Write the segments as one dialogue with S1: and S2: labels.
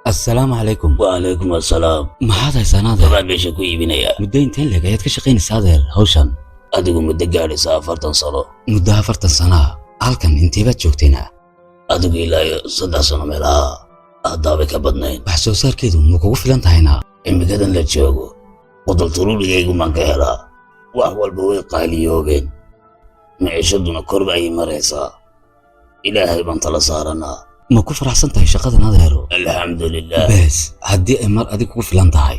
S1: السلام عليكم.
S2: وعليكم السلام.
S1: maxaad haysaa adeer?
S2: Waxaan meesha ku iibinayaa.
S1: muddo inteen leeg ayaad ka shaqaynaysaa adeer hawshan?
S2: Adigu muddo gaadhaysa 40 sano.
S1: muddo 40 sano ah. halkan intee baad joogtayna?
S2: Adigu ilaa 3 sano meelaha haddaabay ka badnayn.
S1: wax soo saarkeedu ma kugu filan tahayna?
S2: Imikadan la joogo qodol turuurigaygu maan ka helaa. wax walba way qaaliyoobeen. maciishaduna kor bay maraysaa. ilaahay baan tala saaranaa.
S1: ma ku faraxsan tahay shaqadan adeero?
S2: alxamdulilah.
S1: bes haddii ay mar adig kugu filan tahay.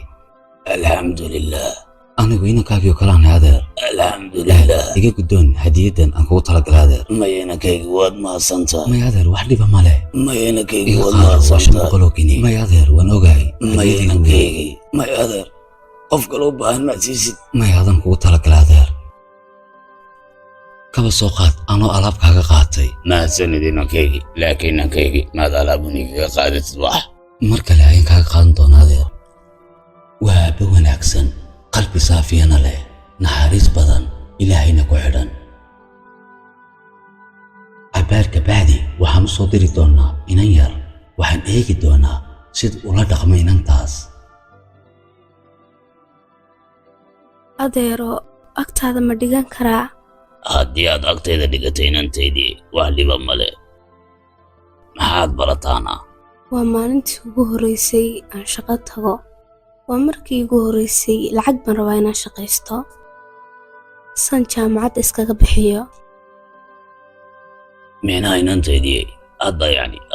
S2: alxamdulilah.
S1: anigu inankaagii oo kalaana adeer.
S2: alxamdulilah.
S1: iga guddoon hadiyadan aan kugu talagalay adeer.
S2: mayaynakaygi waad mahadsantahay.
S1: may adeer wax dhiba ma leh.
S2: mayaynakaygi
S1: iga
S2: waad
S1: qaado waa 5
S2: mahadsantahay.
S1: boqol oo gini. may adeer waan ogahay.
S2: mayaynakaygi may adeer qof kale u baahan maad siisid.
S1: may adan kugu talagalay adeer. kaba soo qaad anoo alaab kaaga qaatay.
S2: mahadsanid inankaygi laakiin inankaygi maad alaabunigaga qaadatid wax.
S1: mar kale ayaan kaaga qaadan doonaa adeer. waa aabbe wanaagsan, qalbi saafiyana leh, naxariis badan, ilaahayna ku xidhan. cabaarka bacdi waxaan u soo diri doonaa inan yar. waxaan eegi doonaa sida ula dhaqmo inantaas.
S3: adeero agtaada ma dhigan karaa?
S2: haddii aad agtayda dhigatay inantaydii wax dhiba male. maxaad barataana?
S3: waa maalintii ugu horreysay aan shaqo tago. waa markii ugu horreysay lacag baan rabaa inaan shaqaysto san jaamacad iskaga bixiyo.
S2: meenaha inantaydii hadda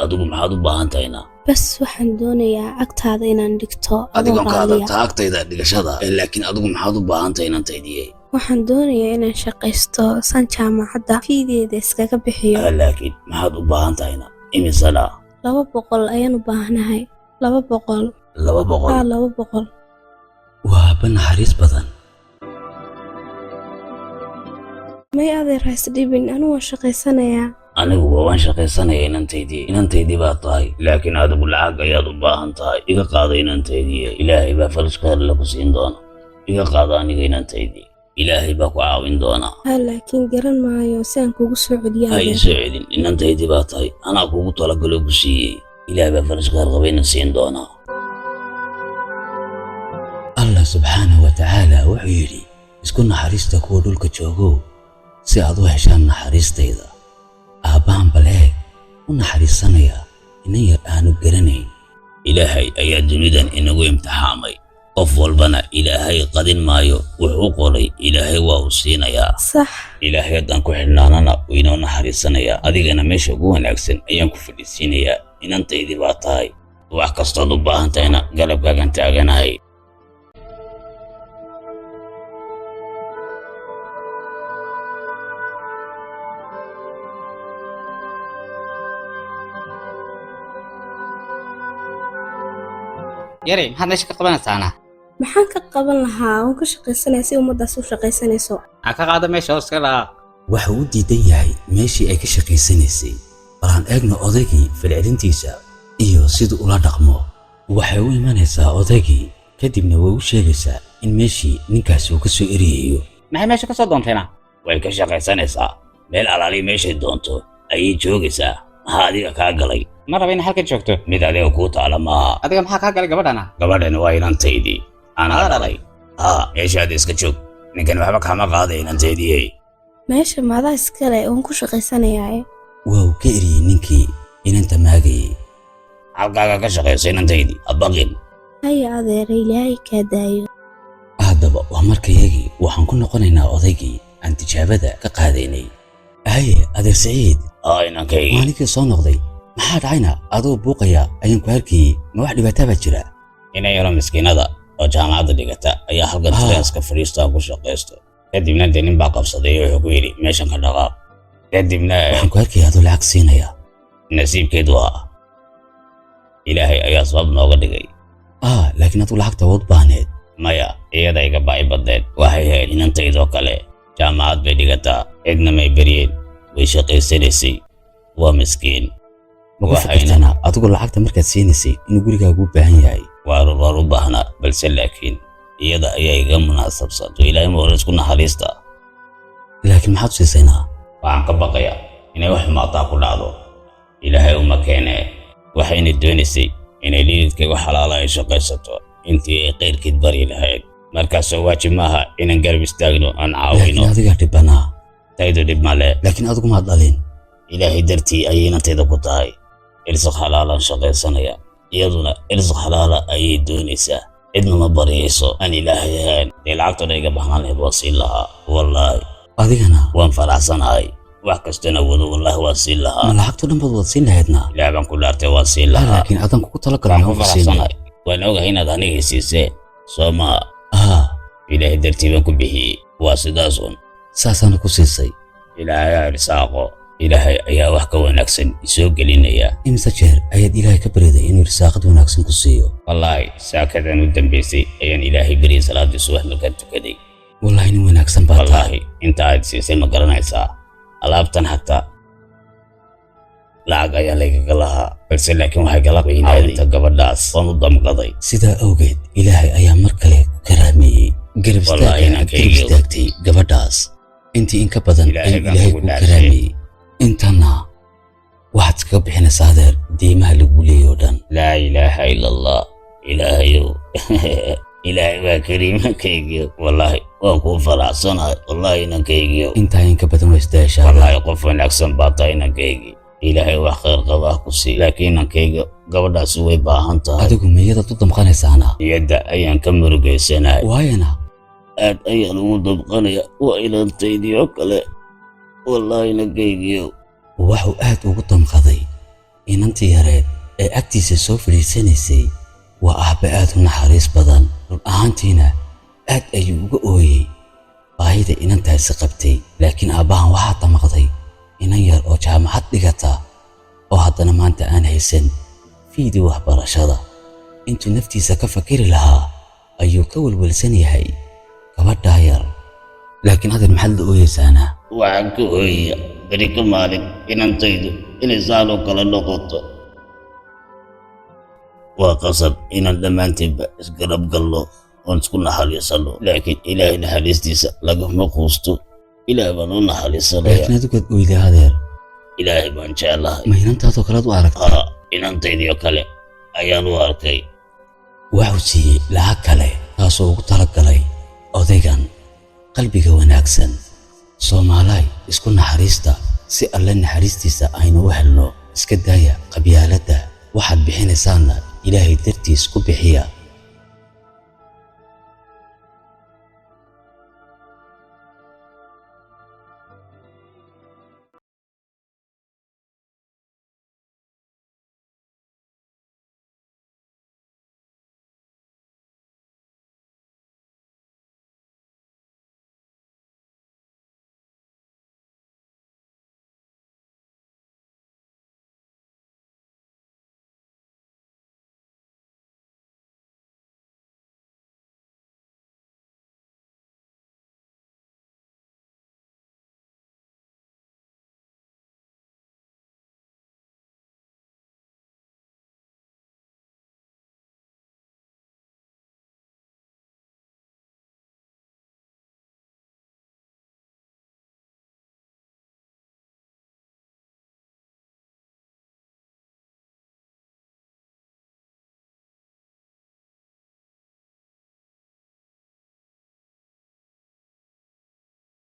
S2: adigu maxaad u baahan tahayna?
S3: bas waxaan doonayaa agtaada inaan dhigto adoo
S2: adigoon ka
S3: raaliya.
S2: hadaltaa agtayda dhigashada laakiin adigu maxaad u baahan tahay inantaydii?
S3: waxaan doonayaa inaan shaqaysto san jaamacadda fiideeda iskaga bixiyo.
S2: laakiin maxaad u baahan tahayna? imisana?
S3: 200 ayaan u baahanahay. 200.
S2: 200.
S3: 200.
S1: waa aabbe naxariis badan.
S3: may adeer hays dhibin, anigu waan shaqaysanayaa.
S2: anigu waan shaqaysanaya inantaydii baa tahay laakiin adigu lacag ayaad u baahan tahay. iga qaada inantaydii ilaahay baa faraj khayr la ku siin doona. iga qaada aniga inantaydii ilaahay baa ku caawin doona.
S3: laakiin garan maayo si aan kugu soo celiyaa.
S2: ha ii soo celin inantaydii baa tahay anaa kugu talagalo ku siiyey. ilaahay baa faraj khayr qabayna siin doona.
S1: allah subxaanahu wa tacaala wuxuu yidhi isku naxariista kuwa dhulka joogow si aad u heshaan naxariistayda. aabbahan bal eeg u naxariisanaya inan yar aanu garanayn.
S2: ilaahay ayaa dunidan inagu imtixaamay. qof walbana ilaahay qadin maayo. wuxuu qoray ilaahay waa uu siinayaa.
S3: sax.
S2: ilaahay haddaan ku xidhnaanana wuu inoo naxariisanayaa. adigana meesha ugu wanaagsan ayaan ku fadhiisiinayaa. inantaydii baa tahay wax kastood u baahan tahayna garabkaagan taaganahay.
S4: yari maxaad meesha ka qabanaysaana?
S3: maxaan ka qaban lahaa? waan ka shaqaysanaya si ummaddaas u shaqaysanayso.
S4: aan ka qaado meesha hoos ka dhaaq.
S1: waxa uu diidan yahay meeshii ay ka shaqaysanaysay. balaan eegno odaygii falcelintiisa iyo siduu ula dhaqmo. waxay u imanaysaa odaygii kadibna way u sheegaysaa in meeshii ninkaasi uu ka soo eriyayo.
S4: maxay meesha ka soo doontayna?
S2: way ka shaqaysanaysaa. meel alaali meeshay doonto ayay joogaysaa. maxaa adiga kaa galay?
S4: ma raba inay halkan joogto.
S2: mid adiga kuu taala maaha.
S4: adiga maxaa kaa galay gabadhana?
S2: gabadhani waa inantaydii anaa
S4: Adaa
S2: dhalay. meeshaada iska joog. ninkan waxba kama qaaday inantaydii.
S3: meesha maadaa iskale oon ku shaqaysanayaa.
S1: waa uu ka eriyey ninkii inanta maagayay.
S2: halkaaga ka shaqayso inantaydii habaqin.
S3: haya adeera ilaahay kaa daayo.
S1: haddaba waa markayagii waxaan ku noqonaynaa odaygii aan tijaabada ka qaadaynay. haye adeer saciid
S2: inankaygi
S1: maalinkii soo noqday maxaa dhacayna adoo buuqaya ayaan ku arkayey. ma wax dhibaataa baa jira?
S2: inay yaro miskiinada oo jaamacadda dhigata ayaa halkan treenska fadhiista ku shaqaysto. kadibna dee nin baa qabsaday oo wuxuu ku yidhi meeshan ka dhaqaaq. kadibna
S1: waxaan ku arkaya adoo lacag siinaya.
S2: nasiibkeedu ilaahay ayaa sabab nooga dhigay.
S1: laakiin aduu lacagta waad baahneed.
S2: maya iyada iga baa'i badneed. waxay ahayd inantaydoo kale jaamacad bay dhigataa. cidna may beryeen way shaqaysanaysay. waa miskiin.
S1: maku fikirtana adigu lacagta markaad siinaysay inuu gurigaagu u baahan yahay?
S2: waan u baahnaa balse laakiin iyada ayaa iga munaasabsan. ilaahay ma hore isku naxariista.
S1: laakiin maxaad u siisaynaa?
S2: waxaan ka baqayaa inay wax xumaataa ku dhacdo. ilaahay uma keene waxayna doonaysay inay dhididkaygu xalaala ay shaqaysato intii ay qayrkeed bari lahayd. Markaasoo waajib maaha inaan garab istaagno aan
S1: laakiin
S2: caawino.
S1: adigaa dhibanaa.
S2: Taydu dhib male.
S1: laakiin adigu maad dhalin.
S2: ilaahay dartii ayay inantayda ku tahay. irsiq xalaalaan shaqaysanaya, iyaduna irsiq xalaala ayay doonaysaa. cidna ma baryayso aan ilaahay ahayn. dee lacagtooda iga baxnaan lahayd waa siin lahaa. wallaahi
S1: adigana
S2: waan faraxsanahay. wax kastana wado wallaahi waan siin
S1: ma
S2: lahaa.
S1: lacagto dhan baad wad siin lahaydna.
S2: ilaah baan ku dhaartay waan siin lahaa.
S1: laakiin adan kugu talagalay
S2: waan ku
S1: ma siin.
S2: faraxsanahay. waan ogahay inaad aniga i siiseen soo maa. ilaahay dartii baan ku bixiyey. waa sidaas un.
S1: saasaana ku siisay.
S2: ilaahay ha irsaaqo. ilaahay ayaa wax ka wanaagsan isoo gelinaya.
S1: imise jeer ayaad ilaahay ka bariday inuu risaaqad wanaagsan ku siiyo.
S2: wallaahi saakadan u dambaysay ayaan ilaahay beriyay salaadii subax markaan tukaday.
S1: wallaahi nin wanaagsan baa tahay.
S2: wallaahi inta aad siisay ma garanaysaa. alaabtan hataa lacag ayaa laygaga lahaa, balse laakiin waxay gala qiinaadinta gabadhaas waan u damqaday.
S1: sidaa awgeed ilaahay ayaa mar kale ku karaameeyey. garab
S2: Wallaahi
S1: istaagay
S2: inankayga
S1: garab istaagtay gabadhaas intii in ka badan
S2: Ilaahay
S1: ayuu
S2: baan
S1: ilaahay
S2: kugu
S1: ku
S2: dhaafay.
S1: karaameeyey. intana waxaad iskaga bixinaysaa adeer deymaha lagu leeyahy oo dhan.
S2: laa ilaaha ila allah. ilaahayow ilaahay waa kariimankaygiyo. wallaahi waan kuu faraxsanahay. wallaahi inankaygiyo.
S1: intaa in ka badan waa isdaashaa.
S2: wallaahi qof wanaagsan baa tahay inankaygi. ilaahay wax khayr qaba ha ku sii. laakiin inankayga gabadhaasi way baahan tahay.
S1: adigu miyadaad u damqanaysaana.
S2: niyadda ayaan ka murugaysanahay.
S1: waayana
S2: aad ayaan ugu dabqanaya. waa ilantaydii oo kale. wallaahi inankaygiyo.
S1: waxuu aad ugu damqaday inantii yareed ee agtiisa soo fadhiisanaysay. waa aabbe aad u naxariis badan. run ahaantiina aad ayuu uga ooyey baahida inantaasi qabtay. laakiin aabbahan waxaa damaqday inan yar oo jaamacad dhigata oo haddana maanta aan haysan fiidii waxbarashada. intuu naftiisa ka fakiri lahaa ayuu ka welwelsan yahay gabadhaa yar. laakiin adeer maxaad la ooyeysaana.
S2: waxaan ka ooyaya beri ka maalin inantaydu inay saaloo kale noqoto. waa qasab inaan dhammaantiinba isgarab galno oon isku naxariisanno. laakiin ilaahay naxariistiisa lagama quusto. ilaah baan u naxariisanaya.
S1: laakiin adigood oyday adeer.
S2: ilaahay baan jeclahay.
S1: ma inantaadoo kalead u aragtay.
S2: inantaydii kale ayaan u arkay.
S1: waxuu siiyey lacag kale taasoo ugu talagalay odaygan qalbiga wanaagsan. soomaalaay isku naxariista si alle naxariistiisa aynu u helno. iska daaya qabyaaladda. waxaad bixinaysaanna ilaahay dartiis ku bixiya.